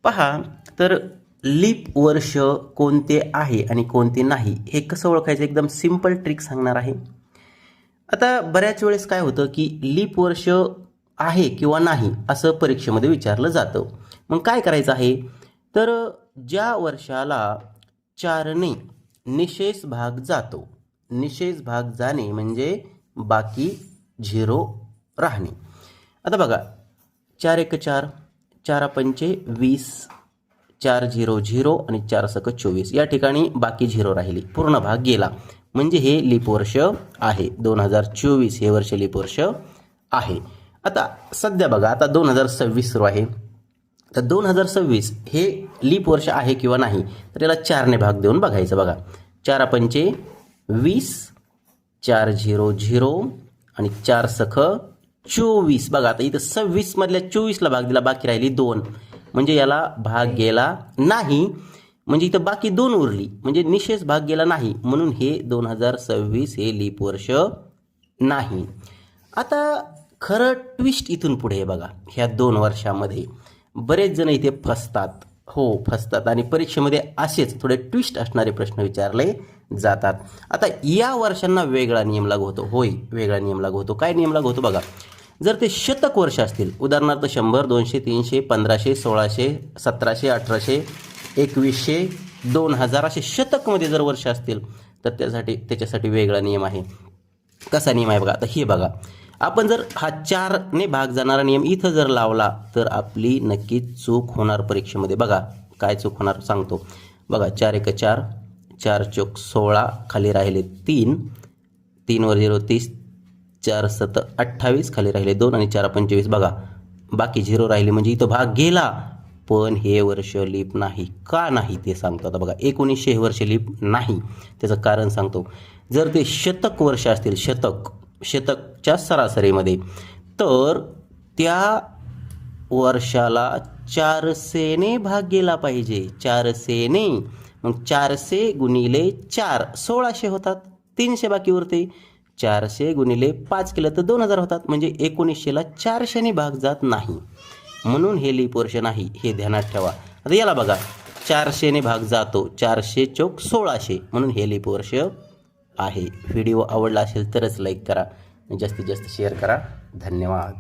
पहा, तर लीप वर्ष कोणते आहे आणि कोणते नाही हे कसं ओळखायचं, एकदम सिंपल ट्रिक सांगणार आहे. आता बऱ्याच वेळेस काय होतं की लीप वर्ष आहे किंवा नाही असं परीक्षेमध्ये विचारलं जातं. मग काय करायचं आहे, तर ज्या वर्षाला 4ने निशेष भाग जातो, निशेष भाग जाणे म्हणजे बाकी 0 राहणे. आता बघा, 4 एक 4, 4 पंचे 20, 4 0 0 आणि 4 सक 24. या ठिकाणी बाकी 0 राहिली, पूर्ण भाग गेला, म्हणजे हे लीप वर्ष आहे. 2024 हे वर्ष लीप वर्ष आहे. आता सध्या बघा, आता 2026 सुरू आहे, तर 2026 हे लीप वर्ष आहे किंवा नाही, तर त्याला 4ने भाग देऊन बघायचं. बघा, 4 पंचे 20, 4 0 0 आणि 4 सख 24. बघा, आता इथं 26 मधल्या 24ला भाग दिला, बाकी राहिली 2, म्हणजे याला भाग गेला नाही, म्हणजे इथं बाकी 2 उरली, म्हणजे निशेष भाग गेला नाही, म्हणून हे 2026 हे लीप वर्ष नाही. आता खरं ट्विस्ट इथून पुढे आहे बघा. ह्या 2 वर्षामध्ये बरेच जण इथे फसतात, फसतात, आणि परीक्षेमध्ये असेच थोडे ट्विस्ट असणारे प्रश्न विचारले जातात. आता या वर्षांना वेगळा नियम लागू होतो. होय, वेगळा नियम लागू होतो. काय नियम लागू होतो बघा, जर ते शतक वर्ष असतील, उदाहरणार्थ 100, 200, 300, 1500, 1600, 1700, 1800, 2100, 2000 असे शतकमध्ये जर वर्ष असतील, तर त्याच्यासाठी वेगळा नियम आहे. कसा नियम आहे बघा. आता हे बघा, आपण जर हा 4ने भाग जाणारा नियम इथं जर लावला, तर आपली नक्कीच चूक होणार परीक्षेमध्ये. बघा काय चूक होणार सांगतो. बघा, 4 एक 4, 4 चौक 16, खाली राहिले 3, 3 वर 0 30, 4 7 28, खाली राहिले 2 आणि 4 25. बघा, बाकी 0 राहिले, म्हणजे इथं भाग गेला, पण हे वर्ष लीप नाही. का नाही ते सांगतो. आता बघा, 1900 हे वर्ष लीप नाही, त्याचं कारण सांगतो. जर ते शतक वर्ष असतील, शतकच्या सरासरीमध्ये, तर त्या वर्षाला 400ने भाग गेला पाहिजे. 400ने, मग 400 गुणिले 4 1600 होतात, 300 बाकी उरते. 400 गुणिले 5 केलं तर 2000 होतात, म्हणजे 1900ला 400ने भाग जात नाही, म्हणून हे लीप वर्ष नाही, हे ध्यानात ठेवा. आता याला बघा, 400ने भाग जातो, 400 चौक 1600, म्हणून हे लीप वर्ष आहे. व्हिडिओ आवडला असेल तरच लाईक करा, जास्तीत जास्त शेअर करा. धन्यवाद.